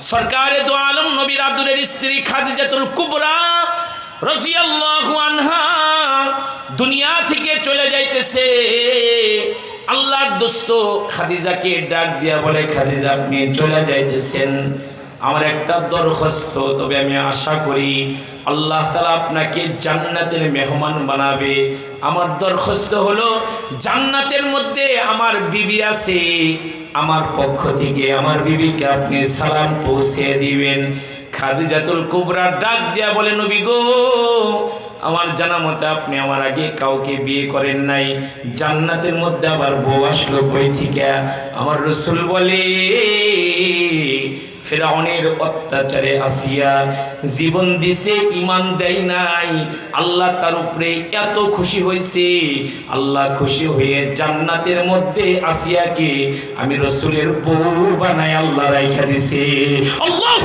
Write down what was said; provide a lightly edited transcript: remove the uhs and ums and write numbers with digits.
সরকারে দো আলম নবীর আদরের স্ত্রী খাদিজাতুল কুবরা রাদিয়াল্লাহু আনহা দুনিয়া থেকে চলে যাইতেছে। আল্লাহর দোস্ত খাদিজাকে ডাক দিয়া বলে, খাদিজা আপনি চলে যাইতেছেন, আমার একটা দরখাস্ত, তবে আমি আশা করি আল্লাহ তাআলা আপনাকে জান্নাতের মেহমান বানাবে। আমার দরখাস্ত হলো, জান্নাতের মধ্যে আমার বিবি আছে, আমার পক্ষ থেকে আমার বিবিকে আপনি সালাম পৌঁছে দিবেন। খাদিজাতুল কুবরা ডাক দিয়া বলে, নবী গো, আমার জানা মতে আপনি আমার আগে কাউকে বিয়ে করেন নাই, জান্নাতের মধ্যে আবার বউ আসলো কই থেকে? আমার রাসূল বলে, ফিরআউনের অত্যাচারে আসিয়া জীবন দিছে, ঈমান দেয় নাই, আল্লাহ তার উপরে এত খুশি হয়েছে, আল্লাহ খুশি হয়ে জান্নাতের মধ্যে আসিয়াকে আমি রাসূলের বউ বানায় আল্লাহ রাইখা দিছে। আল্লাহ